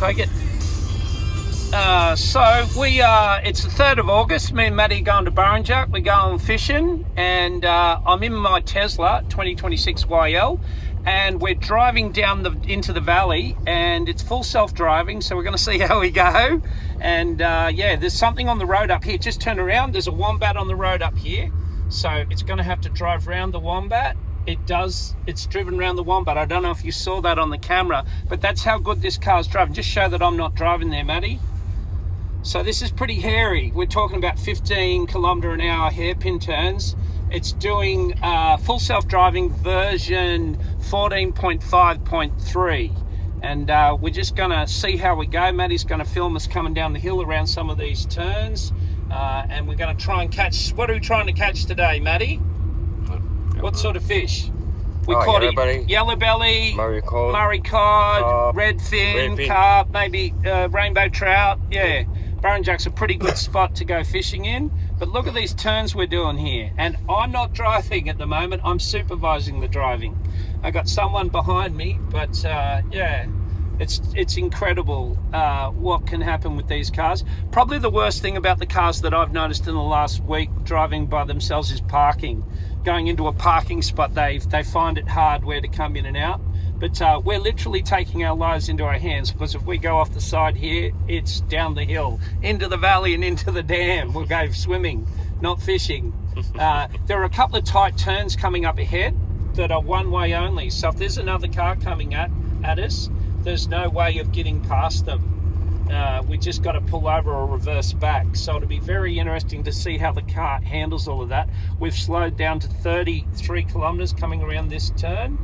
take it. So it's the 3rd of August. Me and Maddie are going to Burrinjuck. We're going fishing, and I'm in my Tesla 2026 YL, and we're driving down into the valley, and it's full self-driving, so we're going to see how we go. And yeah, there's something on the road up here. Just turn around. There's a wombat on the road up here, so it's going to have to drive around the wombat. It's driven around the wombat. I don't know if you saw that on the camera, but that's how good this car's driving. Just show that I'm not driving there, Maddie. So this is pretty hairy. We're talking about 15 km/h hairpin turns. It's doing full self-driving version 14.5.3. And we're just gonna see how we go. Maddie's gonna film us coming down the hill around some of these turns. And we're gonna try and catch, what are we trying to catch today, Maddie? What sort of fish? We caught yellow belly, Murray cod, redfin, carp, maybe rainbow trout. Yeah, Burrinjuck's a pretty good spot to go fishing in. But look at these turns we're doing here. And I'm not driving at the moment, I'm supervising the driving. I got someone behind me, but yeah, it's incredible what can happen with these cars. Probably the worst thing about the cars that I've noticed in the last week driving by themselves is parking. Going into a parking spot, they find it hard where to come in and out. But we're literally taking our lives into our hands, because if we go off the side here, it's down the hill, into the valley and into the dam. We'll go swimming, not fishing. There are a couple of tight turns coming up ahead that are one way only. So if there's another car coming at us, there's no way of getting past them. We just got to pull over or reverse back. So it'll be very interesting to see how the car handles all of that. We've slowed down to 33 kilometers coming around this turn.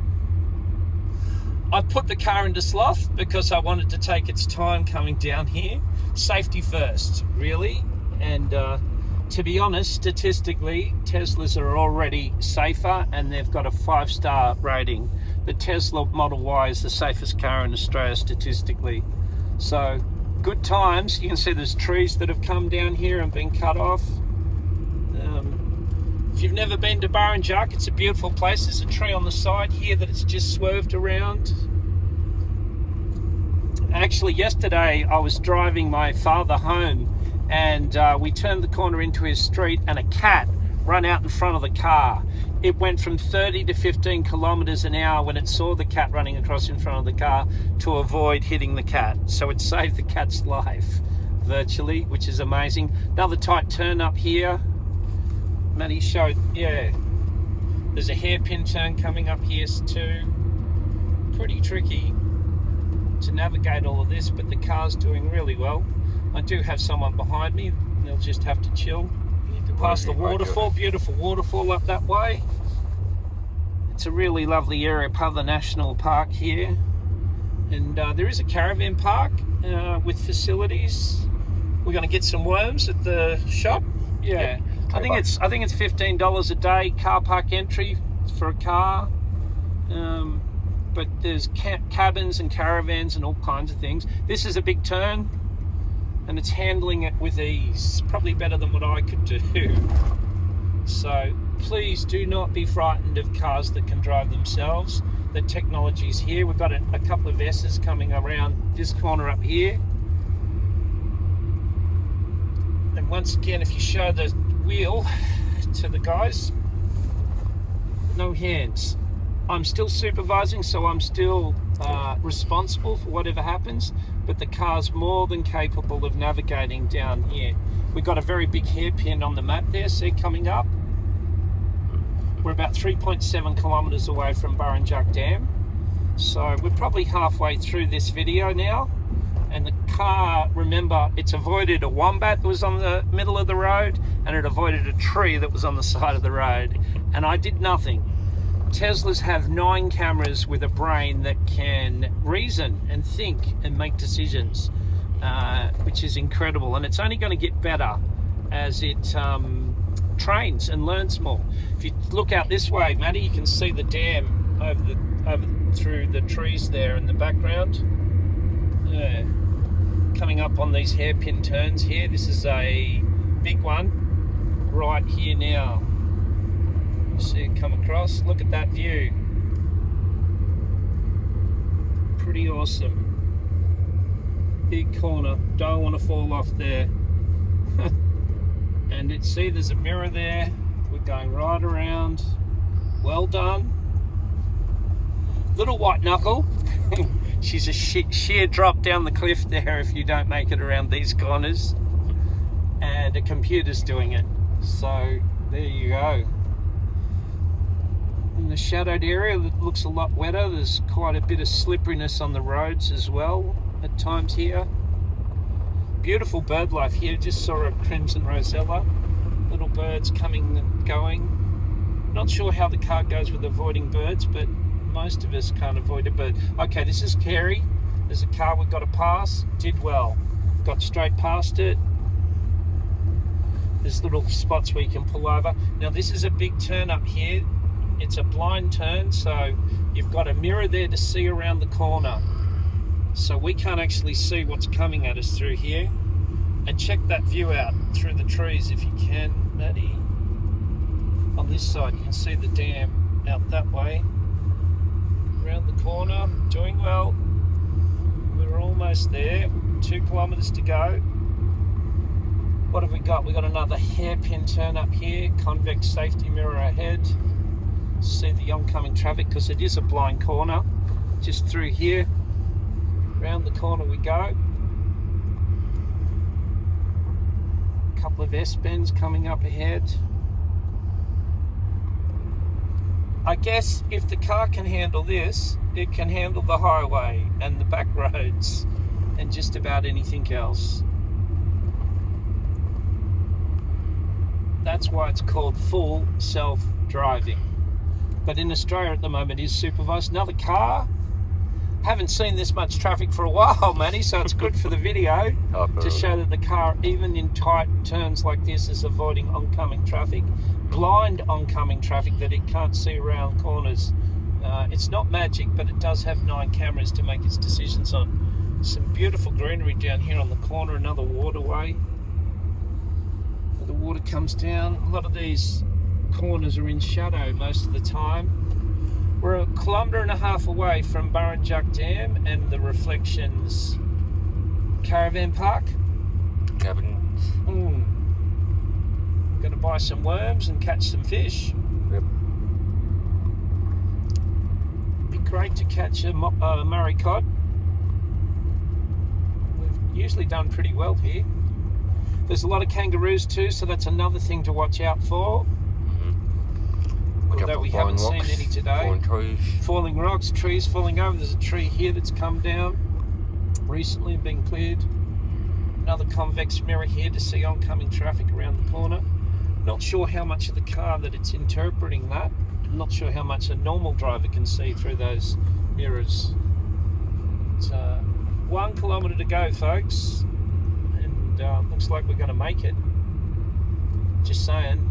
I put the car into sloth because I wanted to take its time coming down here. Safety first, really. And to be honest, statistically, Teslas are already safer, and they've got a 5-star rating. The Tesla Model Y is the safest car in Australia statistically. So good times. You can see there's trees that have come down here and been cut off. If you've never been to Burrinjuck, it's a beautiful place. There's a tree on the side here that it's just swerved around. Actually, yesterday I was driving my father home, and we turned the corner into his street, and a cat ran out in front of the car. It went from 30 to 15 kilometers an hour when it saw the cat running across in front of the car to avoid hitting the cat. So it saved the cat's life virtually, which is amazing. Another tight turn up here. Maddie showed, yeah, there's a hairpin turn coming up here too. Pretty tricky to navigate all of this, but the car's doing really well. I do have someone behind me, and they'll just have to chill. Past the waterfall, beautiful waterfall up that way. It's a really lovely area, part of the national park here. And there is a caravan park with facilities. We're going to get some worms at the shop. Yeah. I think it's $15 a day car park entry for a car, but there's cabins and caravans and all kinds of things. This is a big turn, and it's handling it with ease, probably better than what I could do. So please do not be frightened of cars that can drive themselves. The technology's here. We've got a couple of S's coming around this corner up here. And once again, if you show the wheel to the guys, no hands. I'm still supervising, so I'm still responsible for whatever happens, but the car's more than capable of navigating down here. We've got a very big hairpin on the map there, see, coming up. We're about 3.7 kilometers away from Burrinjuck Dam, so we're probably halfway through this video now. And the car, remember, it's avoided a wombat that was on the middle of the road, and it avoided a tree that was on the side of the road, and I did nothing. Teslas have 9 cameras with a brain that can reason and think and make decisions, which is incredible, and it's only going to get better as it trains and learns more. If you look out this way, Maddie, you can see the dam over through the trees there in the background. Yeah. Coming up on these hairpin turns here. This is a big one right here now. You see it come across. Look at that view. Pretty awesome. big corner. Don't want to fall off there. And see, there's a mirror there. We're going right around. Well done. Little white knuckle. She's a sheer drop down the cliff there if you don't make it around these corners. And a computer's doing it. So there you go. In the shadowed area, it looks a lot wetter. There's quite a bit of slipperiness on the roads as well at times here. Beautiful bird life here. Just saw a crimson rosella. Little birds coming and going. Not sure how the car goes with avoiding birds, but most of us can't avoid a bird. Okay, this is Kerry. There's a car we've got to pass. Did well. Got straight past it. There's little spots where you can pull over. Now this is a big turn up here. It's a blind turn, so you've got a mirror there to see around the corner. So we can't actually see what's coming at us through here. And check that view out through the trees if you can, Maddie. On this side you can see the dam out that way. Around the corner, doing well. We're almost there. 2 kilometers to go. What have we got? We got another hairpin turn up here. Convex safety mirror ahead. See the oncoming traffic because it is a blind corner. Just through here. Round the corner we go. A couple of S-bends coming up ahead. I guess if the car can handle this, it can handle the highway and the back roads and just about anything else. That's why it's called full self-driving. But in Australia at the moment it is supervised. Another car. Haven't seen this much traffic for a while, Manny, so it's good for the video to show that the car, even in tight turns like this, is avoiding oncoming traffic. Blind oncoming traffic that it can't see around corners. It's not magic, but it does have 9 cameras to make its decisions on. Some beautiful greenery down here on the corner, another waterway. The water comes down. A lot of these corners are in shadow most of the time. We're 1.5 kilometres away from Burrinjuck Dam and the Reflections Caravan Park. Cabins. Going to buy some worms and catch some fish. Yep. Be great to catch a Murray cod. We've usually done pretty well here. There's a lot of kangaroos too, so that's another thing to watch out for. Although we haven't seen any today. Falling trees. Falling rocks, trees falling over. There's a tree here that's come down recently and been cleared. Another convex mirror here to see oncoming traffic around the corner. Not sure how much of the car that it's interpreting that. Not sure how much a normal driver can see through those mirrors. It's 1 kilometre to go, folks. And looks like we're going to make it. Just saying.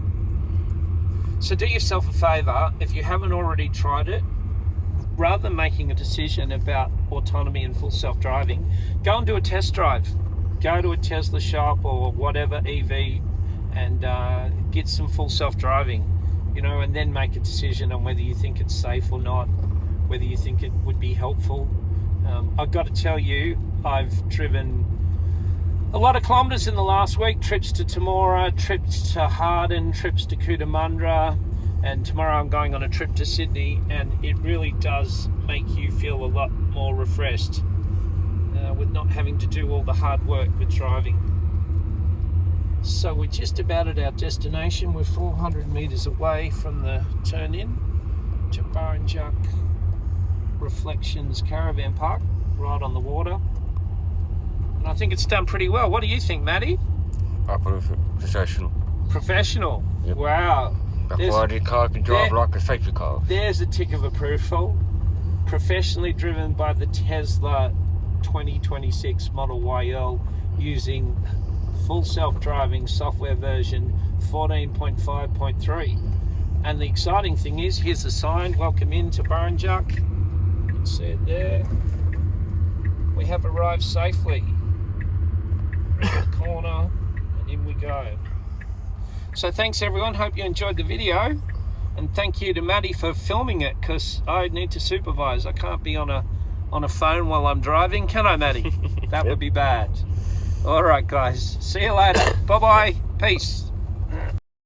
So do yourself a favour, if you haven't already tried it, rather than making a decision about autonomy and full self-driving, go and do a test drive. Go to a Tesla shop or whatever EV and get some full self-driving, you know, and then make a decision on whether you think it's safe or not, whether you think it would be helpful. I've got to tell you, I've driven a lot of kilometres in the last week, trips to Temora, trips to Harden, trips to Cootamundra, and tomorrow I'm going on a trip to Sydney, and it really does make you feel a lot more refreshed with not having to do all the hard work with driving. So we're just about at our destination. We're 400 metres away from the turn-in to Burrinjuck Reflections Caravan Park, right on the water. I think it's done pretty well. What do you think, Matty? Professional. Professional? Yep. Wow. That's why the car can drive like a safety car. There's a tick of approval. Professionally driven by the Tesla 2026 Model YL using full self-driving software version 14.5.3. And the exciting thing is, here's the sign, welcome into Burrinjuck. You can see it there. We have arrived safely. Around the corner, and in we go. So thanks everyone, hope you enjoyed the video, and thank you to Maddie for filming it, because I need to supervise. I can't be on a on a phone while I'm driving, can I, Matty? That would be bad. All right, guys. See you later. Bye-bye. Peace.